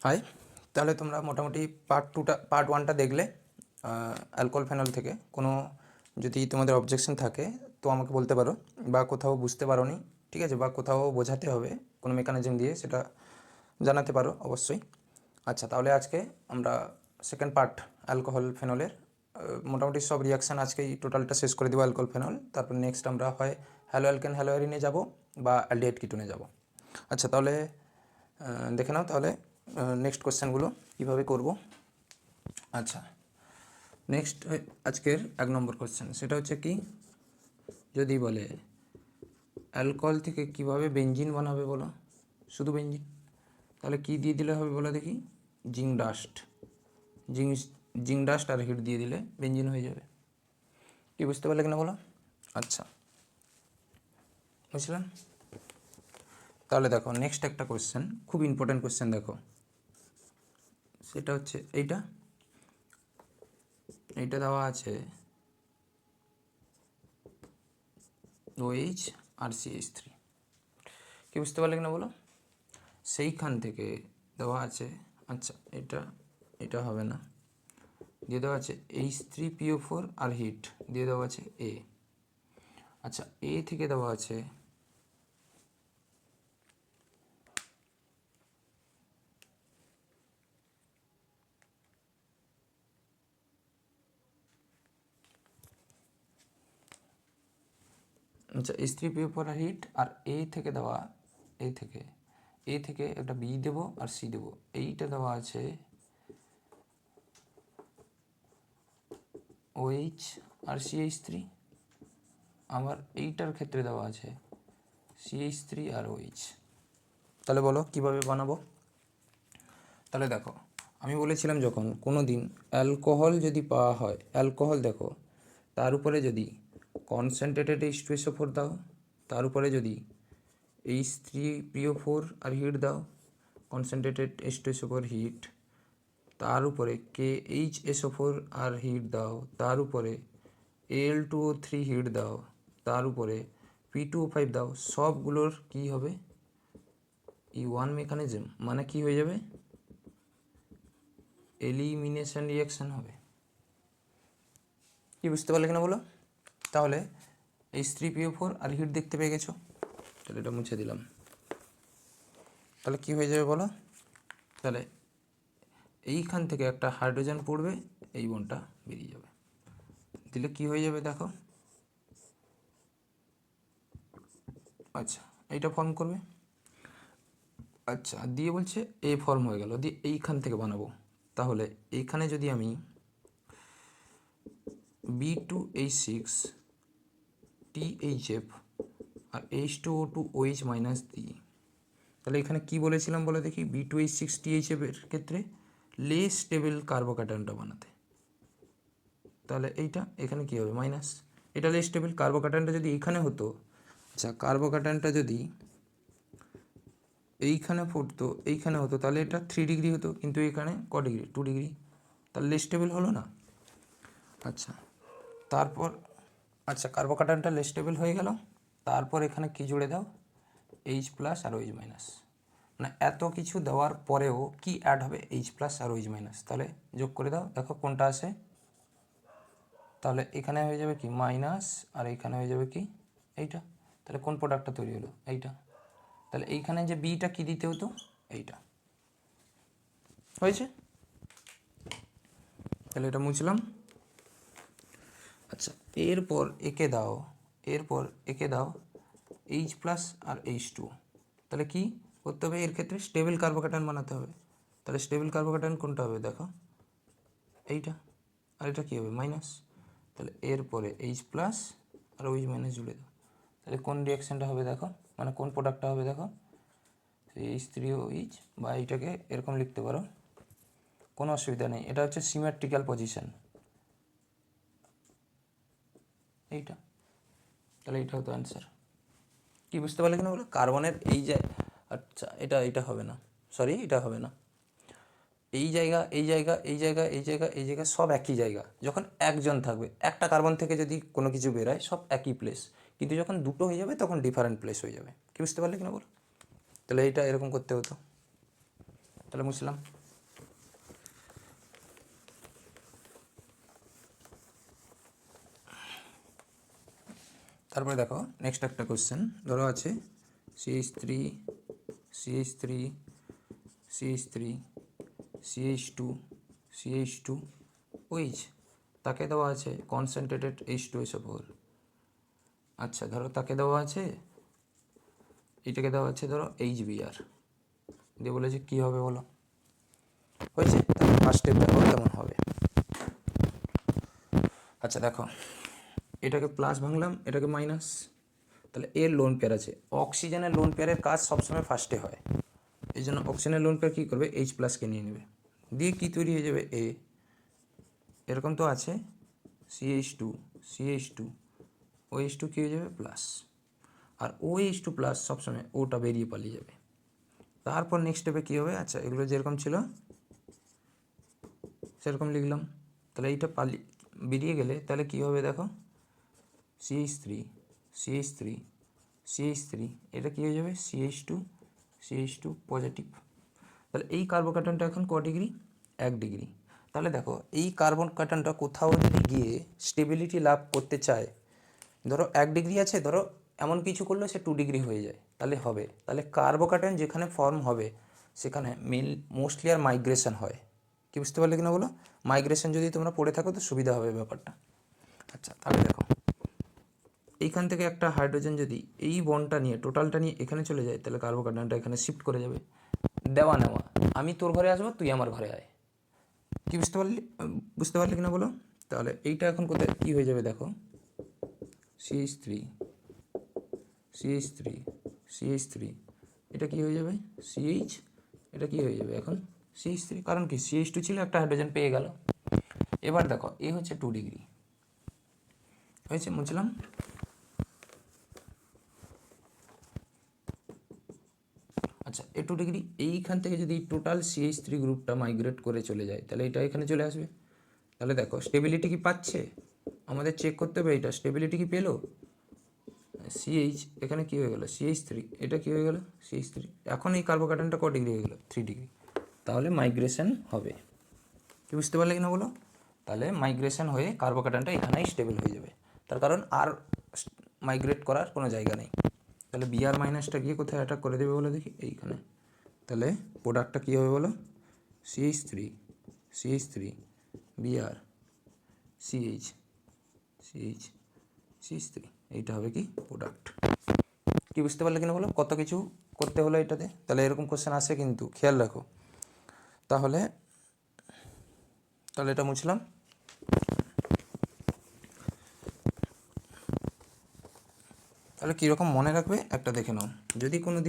High, তাহলে তোমরা মোটামুটি পার্ট ওয়ানটা দেখলে। অ্যালকোহল ফেনল থেকে কোনো যদি তোমাদের অবজেকশন থাকে তো আমাকে বলতে পারো, বা কোথাও বুঝতে পারো নি, ঠিক আছে, বা কোথাও বোঝাতে হবে কোনো মেকানিজম দিয়ে, সেটা জানাতে পারো অবশ্যই। আচ্ছা, তাহলে আজকে আমরা সেকেন্ড পার্ট অ্যালকোহল ফেনলের মোটামুটি সব রিয়াকশান আজকেই টোটালটা শেষ করে দেবো অ্যালকোহল ফেনল। তারপর নেক্সট আমরা হয় হ্যালো অ্যালকেন হ্যালো অ্যারিনে যাব বা অ্যালডিহাইড কিটোনে যাব। আচ্ছা, তাহলে দেখে নাও তাহলে নেক্সট কোশ্চেনগুলো কীভাবে করব। আচ্ছা, নেক্সট আজকের 1 নম্বর কোশ্চেন, সেটা হচ্ছে কি, যদি বলে অ্যালকোহল থেকে কিভাবে বেঞ্জিন বানাবে বলো, শুধু বেঞ্জিন, তাহলে কি দিয়ে দিলে হবে বলো দেখি? Zinc dust. জিঙ্ক ডাস্ট আর হিট দিয়ে দিলে বেঞ্জিন হয়ে যাবে। কি বুঝতে পারলে কিনা বলো? আচ্ছা, বুঝলেন? তাহলে দেখো নেক্সট একটা কোশ্চেন, খুব ইম্পর্টেন্ট কোশ্চেন, দেখো সেটা হচ্ছে এইটা দেওয়া আছে OH আর CH3। কি বুঝতে পারলে কিনা বলো? সেইখান থেকে দেওয়া আছে, আচ্ছা এটা হবে না, দিয়ে দেওয়া আছে H3PO4 আর হিট দিয়ে দেওয়া আছে A। আচ্ছা, A থেকে দেওয়া আছে আচ্ছা H3PO4 R hit, R A থেকে দেওয়া A থেকে একটা B দেবো আর C দেবো। এইটা দেওয়া আছে OH আর CH3, আমার এইটার ক্ষেত্রে দেওয়া আছে CH3 আর OH। তাহলে বলো কিভাবে বানাবো? তাহলে দেখো, আমি বলেছিলাম যখন কোনো দিন অ্যালকোহল যদি পাওয়া হয়, অ্যালকোহল দেখো, তার উপরে যদি কনসেন্ট্রেটেড H2SO4 দাও, তার উপরে যদি H3PO4 আর হিট দাও, কনসেন্ট্রেটেড H2SO4 হিট, তার উপরে KHSO4 আর হিট দাও, তার উপরে Al2O3 হিট দাও, তার উপরে P2O5 দাও, সবগুলোর কি হবে? E1 মেকানিজম, মানে কি হয়ে যাবে? এলিমিনেশন রিয়াকশান হবে। কি বুঝতে পারলে কিনা বলো? তাহলে H3PO4 আর হিট দেখতে পেয়ে গেছো, তাহলে এটা মুছে দিলাম। তাহলে কি হয়ে যাবে বলো? তাহলে এইখান থেকে একটা হাইড্রোজেন পড়বে, এই বনটা বেরিয়ে যাবে, দিলে কি হয়ে যাবে দেখো। আচ্ছা, এইটা ফর্ম করবে। আচ্ছা, দিয়ে বলছে এ ফর্ম হয়ে গেল, দিয়ে এইখান থেকে বানাবো। তাহলে এইখানে যদি আমি B2H6 THF আর H2O2OH মাইনাস দিই, তাহলে এখানে কি বলেছিলাম বলে দেখি? B2H6 THF এর ক্ষেত্রে লেস স্টেবল কার্বোক্যাটায়নটা বানাতে। তাহলে এইটা এখানে কী হবে? মাইনাস। এটা লেস স্টেবল কার্বোক্যাটায়নটা যদি এইখানে হতো, আচ্ছা কার্বোক্যাটায়নটা যদি এইখানে পড়তো, এইখানে হতো, তাহলে এটা 3 ডিগ্রি হতো, কিন্তু এখানে ক ডিগ্রি? 2 ডিগ্রি, তাহলে লেস স্টেবল হলো না। আচ্ছা, তারপর আচ্ছা কার্বোক্যাটায়নটা লেস স্টেবল হয়ে গেল, তারপর এখানে কি জুড়ে দাও? H প্লাস আর OH মাইনাস। মানে এত কিছু দেওয়ার পরেও কি অ্যাড হবে? H প্লাস আর OH মাইনাস। তাহলে যোগ করে দাও, দেখো কোনটা আসে। তাহলে এখানে হয়ে যাবে কি? মাইনাস, আর এইখানে হয়ে যাবে কি? এইটা। তাহলে কোন প্রোডাক্টটা তৈরি হলো? এইটা। তাহলে এইখানে যে বিটা কি দিতে হতো? এইটা হয়েছে। তাহলে এটা মুছলাম। আচ্ছা, এরপর একে দাও H প্লাস আর H2। তাহলে কি করতে হবে? এর ক্ষেত্রে স্টেবল কার্বোক্যাটায়ন বানাতে হবে। তাহলে স্টেবল কার্বোক্যাটায়ন কোনটা হবে দেখো? এইটা। আর এটা কী হবে? মাইনাস। তাহলে এরপরে H প্লাস আর OH মাইনাস জুড়ে দাও। তাহলে কোন রিয়াকশানটা হবে দেখো, মানে কোন প্রোডাক্টটা হবে দেখো? H3OH, বা এইটাকে এরকম লিখতে পারো, কোনো অসুবিধা নেই। এটা হচ্ছে সিমেট্রিক্যাল পজিশন, এইটা। তাহলে এইটা হতো অ্যান্সার। কি বুঝতে পারলে কিনা বলো? কার্বনের এই যে, আচ্ছা এটা হবে না, সরি এটা হবে না। এই জায়গা এই জায়গা সব একই জায়গা। যখন একজন থাকবে, একটা কার্বন থেকে যদি কোনো কিছু বেরোয়, সব একই প্লেস, কিন্তু যখন দুটো হয়ে যাবে তখন ডিফারেন্ট প্লেস হয়ে যাবে। কি বুঝতে পারলে কিনা বলো? তাহলে এইটা এরকম করতে হতো। তাহলে মুছলাম। তারপরে দেখো নেক্সট একটা কোশ্চেন ধরো আছে CH3 CH3 CH3 CH2 CH2 OH, তাকে দেওয়া আছে কনসেন্ট্রেটেড H2SO4। আচ্ছা ধরো তাকে দেওয়া আছে, এটাকে দেওয়া আছে ধরো HBr, দিয়ে বলেছে কী হবে বলো। হয়েছে, তাহলে ফার্স্ট স্টেপ দেখো কেমন হবে। আচ্ছা দেখো, এটাকে প্লাস ভাঙলাম, এটাকে মাইনাস, তাহলে এর লোন পেয়ার আছে। অক্সিজেনের লোন পেয়ারের কাজ সবসময় ফার্স্টে হয়, এই জন্য অক্সিজেনের লোন পেয়ার কী করবে, H+কে নিয়ে নেবে, দিয়ে কী তৈরি হয়ে যাবে এ, এরকম তো আছে CH2 CH2 OH2 কী হয়ে যাবে প্লাস, আর OH2 প্লাস সবসময় ওটা বেরিয়ে পালিয়ে যাবে। তারপর নেক্সট স্টেপে কী হবে, আচ্ছা এগুলো যেরকম ছিল সেরকম লিখলাম, তাহলে এইটা বেরিয়ে গেলে তাহলে কী হবে দেখো, CH3 CH3 CH3, এটা কী হয়ে যাবে CH2 পজিটিভ। তাহলে এই কার্বোকার্বনটা এখন ক ডিগ্রি, 1 ডিগ্রি। তাহলে দেখো এই কার্বন কার্বনটা কোথাও যদি গিয়ে স্টেবিলিটি লাভ করতে চায়, ধরো 1 ডিগ্রি আছে, ধরো এমন কিছু করলে সে 2 ডিগ্রি হয়ে যায়, তাহলে হবে, তাহলে কার্বোকার্বন যেখানে ফর্ম হবে সেখানে মোস্টলি আর মাইগ্রেশন হয়। কি বুঝতে পারলে কিনা বলো, মাইগ্রেশন যদি তোমরা পড়ে থাকো তো সুবিধা হবে ব্যাপারটা। আচ্ছা তাহলে দেখো এইখান থেকে একটা হাইড্রোজেন যদি এই বনটা নিয়ে টোটালটা নিয়ে এখানে চলে যায়, তাহলে কার্বোকার্বনটা এখানে শিফট করে যাবে, দেওয়া নেওয়া, আমি তোর ঘরে আসবো তুই আমার ঘরে আয়। কি বুঝতে পারলি কিনা বলো। তাহলে এইটা এখন কোথায় কী হয়ে যাবে দেখো, CH3 CH3 CH3, এটা কী হয়ে যাবে CH, এটা কী হয়ে যাবে এখন CH3, কারণ কি CH2 ছিল, একটা হাইড্রোজেন পেয়ে গেল। এবার দেখো এ হচ্ছে 2 ডিগ্রি, হয়েছে বুঝলাম। আচ্ছা এ 2 ডিগ্রি, এইখান থেকে যদি টোটাল CH3 গ্রুপটা মাইগ্রেট করে চলে যায়, তাহলে এটা এখানে চলে আসবে। তাহলে দেখো স্টেবিলিটি কি পাচ্ছে, আমাদের চেক করতে হবে এইটা স্টেবিলিটি কি পেলো। CH এখানে কী হয়ে গেল CH3, এটা কী হয়ে গেল CH3, এখন এই কার্বোকার্বনটা ক ডিগ্রি হয়ে গেল 3 ডিগ্রি, তাহলে মাইগ্রেশন হবে। কি বুঝতে পারলে কিনা বলো, তাহলে মাইগ্রেশন হয়ে কার্বোকার্বনটা এখানেই স্টেবল হয়ে যাবে, তার কারণ আর মাইগ্রেট করার কোনো জায়গা নেই। তাহলে Br মাইনাসটা গিয়ে কোথায় অ্যাটাক করে দেবে বলো দেখি, এইখানে। তাহলে প্রোডাক্টটা কী হবে বলো, CH3 Br CH3, এইটা হবে কি প্রোডাক্ট। কি বুঝতে পারলে কিনা বলো, কত কিছু করতে হলো এটাতে। তাহলে এরকম কোশ্চেন আসে কিন্তু, খেয়াল রাখো। তাহলে এটা মুছলাম। তাহলে কীরকম মনে রাখবে একটা দেখে নাও, যদি কোনো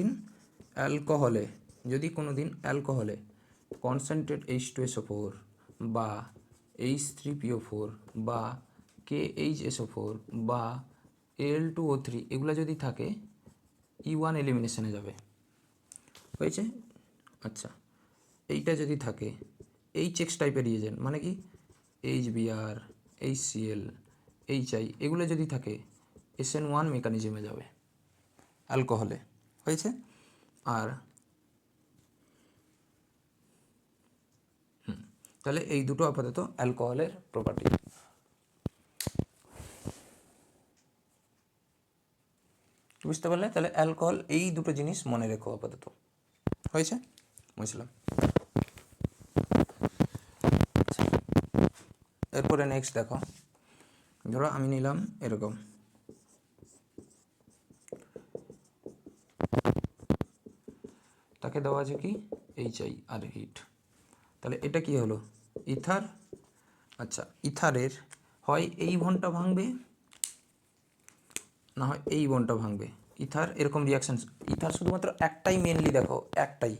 দিন অ্যালকোহলে কনসেন্ট্রেট H2SO4 বা H3PO4 বা KHSO4 বা Al2O3 এগুলো যদি থাকে, E1 এলিমিনেশনে যাবে, হয়েছে। আচ্ছা এইটা যদি থাকে HX টাইপের রিয়েজেন্ট, মানে কি HBr HCl HI, এগুলো যদি থাকে SN1 মেকানিজমে যাবে অ্যালকোহলে, হয়েছে। আর তাহলে এই দুটো আপাতত অ্যালকোহলের প্রপার্টি। বুঝতে পারলে, তাহলে অ্যালকোহল এই দুটো জিনিস মনে রেখো আপাতত, হয়েছে বুঝলাম। এরপরে নেক্সট দেখো, ধরো আমি নিলাম এরকম, তাকে দেওয়া আছে কি HI আর হিট, তাহলে এটা কি হলো ইথার। আচ্ছা ইথারের হয় এই বন্ডটা ভাঙবে, না হয় এই বন্ডটা ভাঙবে। ইথার এরকম রিয়াকশান, ইথার শুধুমাত্র একটাই মেনলি দেখো, একটাই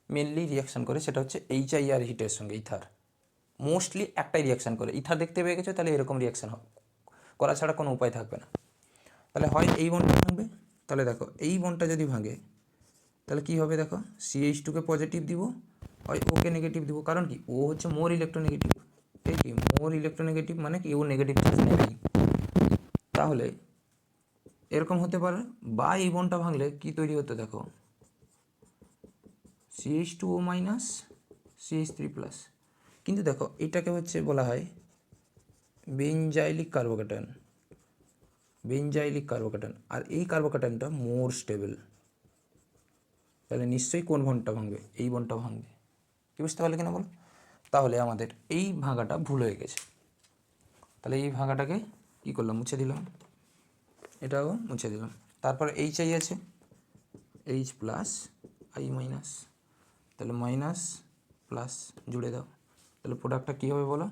মেনলি রিয়াকশান করে, সেটা হচ্ছে HI আর হিটের সঙ্গে। ইথার মোস্টলি একটাই রিয়াকশান করে, ইথার দেখতে পেয়ে গেছো, তাহলে এরকম রিয়াকশান করা ছাড়া কোনো উপায় থাকবে না। তাহলে হয় এই বন্ডটা ভাঙবে, তাহলে দেখো এই বন্ডটা যদি ভাঙে তাহলে কী হবে দেখো, CH2কে পজিটিভ দিব, হয় ওকে নেগেটিভ দিব, কারণ কি ও হচ্ছে মোর ইলেকট্রোনেগেটিভ, ঠিক কি মোর ইলেকট্রোনেগেটিভ মানে কি ও নেগেটিভ চার্জ নেবেই। তাহলে এরকম হতে পারে, বা এই বন্ডটা ভাঙলে কি তৈরি হতো দেখো, CH2O মাইনাস CH3 প্লাস। কিন্তু দেখো এটাকে হচ্ছে বলা হয় বেঞ্জাইলিক কার্বোক্যাটায়ন, বেঞ্জাইলিক কার্বোক্যাটায়ন, আর এই কার্বোক্যাটায়নটা মোর স্টেবল। তাহলে নিশ্চয়ই কোন বন্ডটা ভাঙবে? এই বন্ডটা ভাঙবে। কি বুঝতে পারলে কিনা বলো? তাহলে আমাদের এই ভাঙাটা ভুল হয়ে গেছে। তাহলে এই ভাঙাটাকে কী করলাম? মুছে দিলাম, এটাও মুছে দিলাম। তারপর এইচ আছে, এইচ প্লাস আই মাইনাস, তাহলে মাইনাস প্লাস জুড়ে দাও। তাহলে প্রোডাক্টটা কী হবে বলো?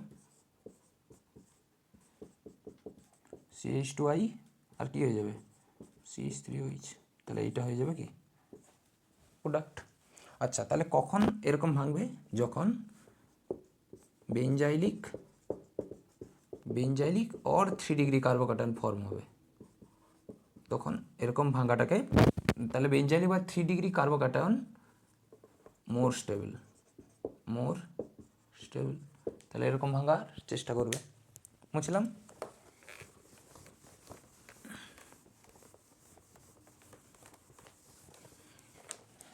CH2I আর কি হয়ে যাবে? CH3OH। তাহলে এইটা হয়ে যাবে কি প্রোডাক্ট। আচ্ছা, তাহলে কখন এরকম ভাঙবে? যখন বেঞ্জাইলিক অর 3 ডিগ্রি কার্বোক্যাটায়ন ফর্ম হবে, তখন এরকম ভাঙাটাকে, তাহলে বেঞ্জাইলিক বা 3 ডিগ্রি কার্বোক্যাটায়ন মোর স্টেবল, তাহলে এরকম ভাঙার চেষ্টা করবে। বুঝলাম?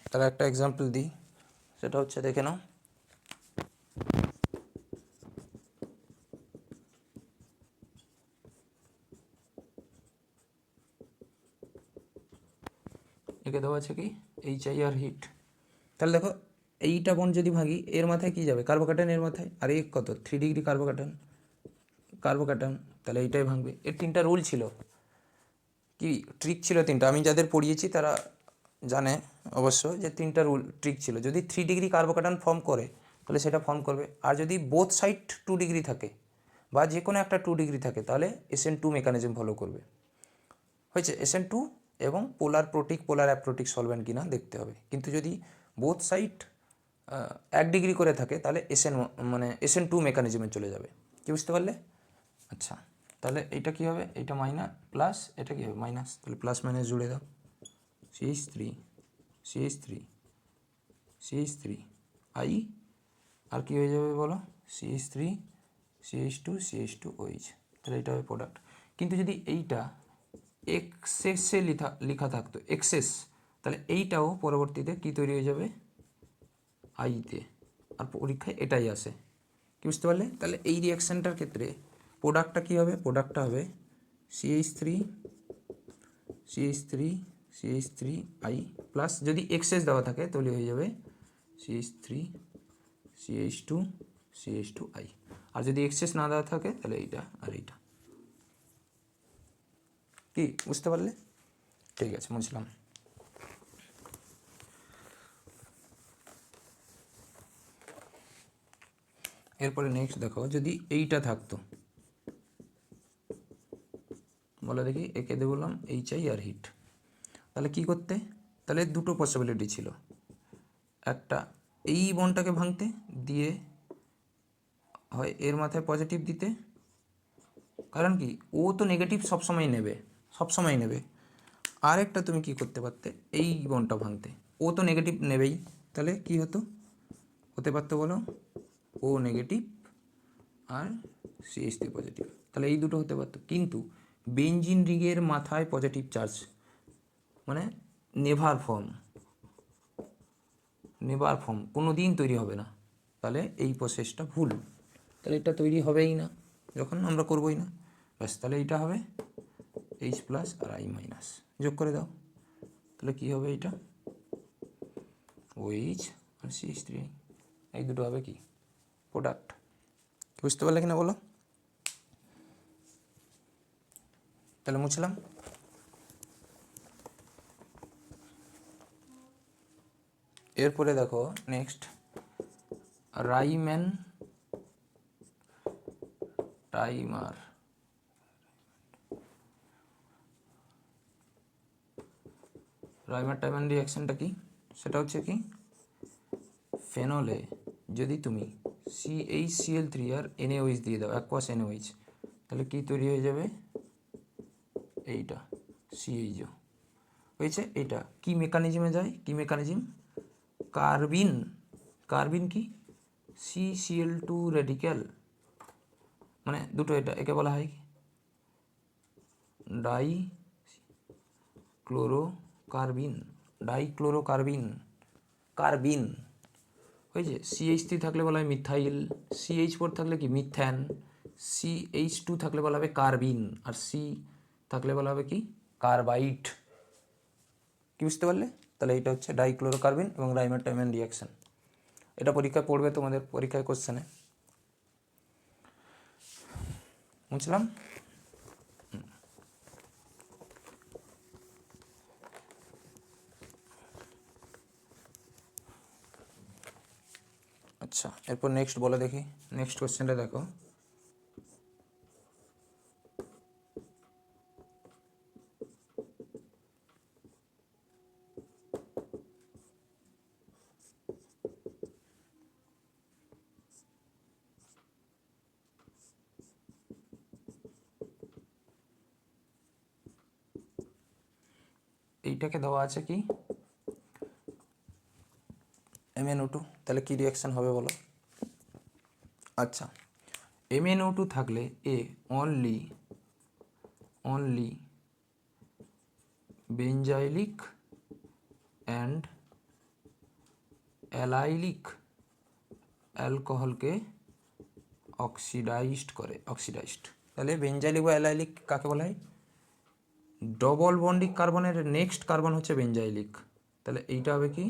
তাহলে একটা এক্সাম্পল দিই, সেটা হচ্ছে দেখে নাও। একে দেওয়া আছে কি HI আর হিট। তাহলে দেখো এইটা বন্ড যদি ভাঙি, এর মাথায় কি যাবে? কার্বোক্যাটায়ন এর মাথায়। আর এই কত? 3 ডিগ্রি কার্বোক্যাটায়ন, তাহলে এইটাই ভাঙবে। এর 3টা রুল ছিল, কি ট্রিক ছিল 3টা। আমি যাদের পড়িয়েছি তারা জানে অবশ্য যে 3টা রুল ট্রিক ছিল। যদি 3 ডিগ্রি কার্বোক্যাটায়ন ফর্ম করে তাহলে সেটা ফর্ম করবে, আর যদি বোথ সাইড 2 ডিগ্রি থাকে বা যে কোনো একটা 2 ডিগ্রি থাকে তাহলে SN2 মেকানিজম ফলো করবে। হয়েছে? SN2 এবং পোলার প্রোটিক পোলার অ্যাপ্রোটিক সলভেন্ট কিনা দেখতে হবে। কিন্তু যদি বোথ সাইড 1 ডিগ্রি করে থাকে তাহলে SN2 মেকানিজমে চলে যাবে। কি বুঝতে পারলে? আচ্ছা, তাহলে এইটা কী হবে? এইটা মাইনাস প্লাস, এটা কী হবে? মাইনাস। তাহলে প্লাস মাইনাস জুড়ে দাও। CH3 আই, আর কি হয়ে যাবে বলো? CH2OH। তাহলে এটা হবে প্রোডাক্ট। কিন্তু যদি এইটা এক্সেসে লেখা থাকতো, এক্সেস, তাহলে এইটাও পরবর্তীতে কি তৈরি হয়ে যাবে? আইতে। আর পরীক্ষায় এটাই আসে। কি বুঝতে পারলে? তাহলে এই রিয়াকশানটার ক্ষেত্রে প্রোডাক্টটা কী হবে? প্রোডাক্টটা হবে CH3I প্লাস, যদি এক্সেস দেওয়া থাকে তাহলে হয়ে যাবে CH2I। আর যদি এক্সেস না দেওয়া থাকে তাহলে এইটা আর এইটা। কি বুঝতে পারলে? ঠিক আছে, বুঝলাম। এরপরে নেক্সট দেখো, যদি এইটা থাকতো, বলে দেখি, একে দিয়ে বললাম HI আর হিট, তাহলে কি করতে? তাহলে দুটো পসিবিলিটি ছিল। একটা, এই বন্ডটাকে ভাঙতে দিয়ে হয় এর মাথায় পজিটিভ দিতে, কারণ কি ও তো নেগেটিভ সবসময় নেবে। আর একটা তুমি কি করতে পারতে? এই বন্ডটা ভাঙতে, ও তো নেগেটিভ নেবেই, তাহলে কি হতে পারতো বলো? ও নেগেটিভ আর CH3 পজিটিভ, তাহলে এই দুটো হতে পারতো। কিন্তু বেঞ্জিন রিংয়ের মাথায় পজিটিভ চার্জ, মানে নেভার ফর্ম কোনো দিন তৈরি হবে না। তাহলে এই প্রসেসটা ভুল। তাহলে এটা তৈরি হবেই না যখন আমরা করবোই না। ব্যাস, তাহলে এইটা হবে H প্লাস আর I মাইনাস, যোগ করে দাও। তাহলে কী হবে? এইটা OH আর CH3I, এই দুটো হবে কি প্রোডাক্ট। বুঝতে পারলে কিনা বলো? তাহলে মুছলাম। এরপরে দেখো নেক্সট, রাইম্যান টাইমার। রাইমার টাইমার রিয়াকশানটা কি? সেটা হচ্ছে কি, ফেনলে যদি তুমি CHCl3 আর NaOH দিয়ে দাও, অ্যাকোয়াস NaOH, তাহলে কি তৈরি হয়ে যাবে? এইটা CHO হয়েছে। এইটা কি মেকানিজমে যায়? কি মেকানিজম? কার্বিন কি CCl2 রেডিক্যাল, মানে দুটো, একে বলা হয় ডাইক্লোরোকার্বিন। কার্বিন, হয়েছে। CH3 থাকলে বলা হয় মিথাইল, CH4 থাকলে কি মিথ্যান, CH2 থাকলে বলা হবে কার্বিন, আর C থাকলে বলা হবে কি কার্বাইড। কি বুঝতে পারলে? তাহলে এইটা হচ্ছে ডাইক্লোরোকার্বিন এবং রাইমাটাইমিন রিয়াকশন। এটা পরীক্ষায় পড়বে, তোমাদের পরীক্ষায় কোশ্চেনে। বুঝলাম? আচ্ছা, এরপর নেক্সট বলে দেখি, নেক্সট কোশ্চেনটা দেখো। এইটাকে দেওয়া আছে কি MnO2, তাহলে কি রিয়াকশান হবে বলো? আচ্ছা, MnO2 থাকলে অনলি বেঞ্জাইলিক অ্যান্ড অ্যালাইলিক অ্যালকোহলকে অক্সিডাইজড। তাহলে বেঞ্জাইলিক বা অ্যালাইলিক কাকে বলা হয়? ডবল বন্ডিক কার্বনের নেক্সট কার্বন হচ্ছে বেঞ্জাইলিক, তাহলে এইটা হবে কি,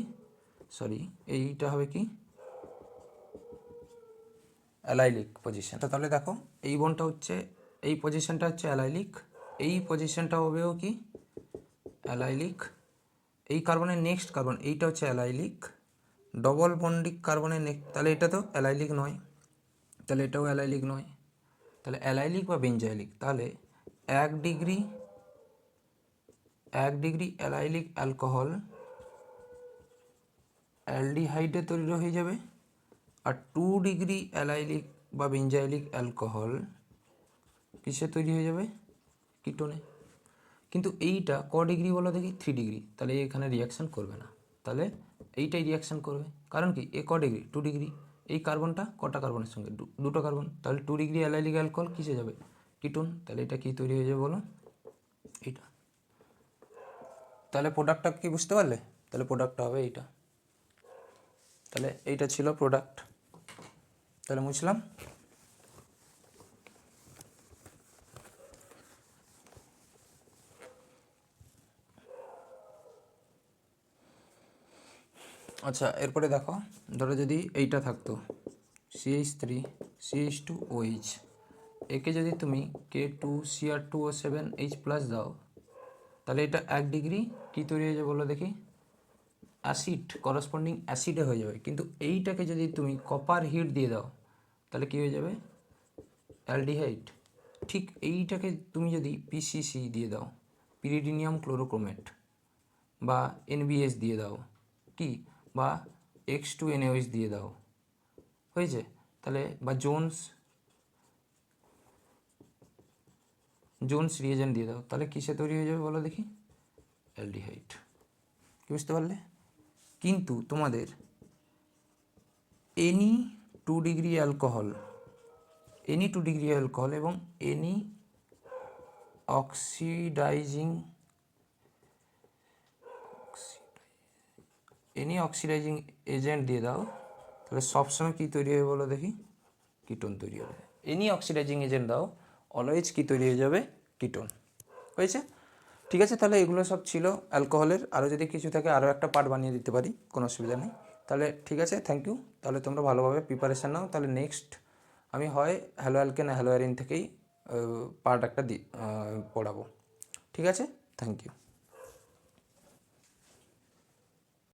এইটা হবে কি অ্যালাইলিক পজিশনটা। তাহলে দেখো এই বন্ডটা হচ্ছে, এই পজিশনটা হচ্ছে অ্যালাইলিক, এই পজিশনটা হবেও কি অ্যালাইলিক, এই কার্বনের নেক্সট কার্বন এইটা হচ্ছে অ্যালাইলিক, ডবল বন্ডিক কার্বনের তাহলে এটা তো অ্যালাইলিক নয়, তাহলে এটাও অ্যালাইলিক নয়, তাহলে অ্যালাইলিক বা বেঞ্জাইলিক। তাহলে 1 ডিগ্রি অ্যালাইলিক অ্যালকোহল অ্যালডিহাইডে তৈরি হয়ে যাবে, আর 2 ডিগ্রি অ্যালাইলিক বা বেঞ্জাইলিক অ্যালকোহল কিসে তৈরি হয়ে যাবে? কিটোনে। কিন্তু এইটা ক ডিগ্রি বলো দেখি? 3 ডিগ্রি, তাহলে এখানে রিয়াকশান করবে না, তাহলে এইটাই রিয়াকশান করবে। কারণ কি, এ ক ডিগ্রি? 2 ডিগ্রি। এই কার্বনটা কটা কার্বনের সঙ্গে? দুটো কার্বন, তাহলে 2 ডিগ্রি অ্যালাইলিক অ্যালকোহল কিসে যাবে? কিটোন। তাহলে এটা কি তৈরি হয়ে যাবে বলো? এইটা। তাহলে প্রোডাক্টটা কি বুঝতে পারলে? তাহলে প্রোডাক্টটা হবে এইটা। তাহলে এইটা ছিল প্রোডাক্ট, তাহলে বুঝলাম। আচ্ছা, এরপরে দেখো, ধরো যদি এইটা থাকতো CH3 CH2OH, একে যদি তুমি K2Cr2O7H+ দাও, তাহলে এটা 1 ডিগ্রি কী তৈরি হয়ে যাবে বলো দেখি? অ্যাসিড, করসপন্ডিং অ্যাসিডে হয়ে যাবে। কিন্তু এইটাকে যদি তুমি কপার হিট দিয়ে দাও, তাহলে কী হয়ে যাবে? অ্যালডিহাইড। ঠিক এইটাকে তুমি যদি PCC দিয়ে দাও, পিরিডিনিয়াম ক্লোরোক্রোমেট, বা NBS দিয়ে দাও, কি, বা X2NaOH দিয়ে দাও, হয়েছে? তাহলে বা জোনস রিয়েজেন্ট দিয়ে দাও, তাহলে কিসে তৈরি হয়ে যাবে বলো দেখি? অ্যালডিহাইড। কি বুঝতে পারলে? কিন্তু তোমাদের এনি 2 ডিগ্রি অ্যালকোহল এবং এনি অক্সিডাইজিং এজেন্ট দিয়ে দাও, তাহলে সবসময় কী তৈরি হবে বলো দেখি? কিটোন তৈরি হবে। এনি অক্সিডাইজিং এজেন্ট দাও, অলওয়েজ কী তৈরি হয়ে যাবে? কিটোন। হয়েছে? ঠিক আছে, তাহলে এগুলো সব ছিল অ্যালকোহলের। আরও যদি কিছু থাকে আরও একটা পার্ট বানিয়ে দিতে পারি, কোনো অসুবিধা নেই। তাহলে ঠিক আছে, থ্যাংক ইউ। তাহলে তোমরা ভালোভাবে প্রিপারেশান নাও। তাহলে নেক্সট আমি হয় হ্যালো অ্যালকেন হ্যালো অ্যারিন থেকেই পার্ট একটা পড়াবো। ঠিক আছে, থ্যাংক ইউ।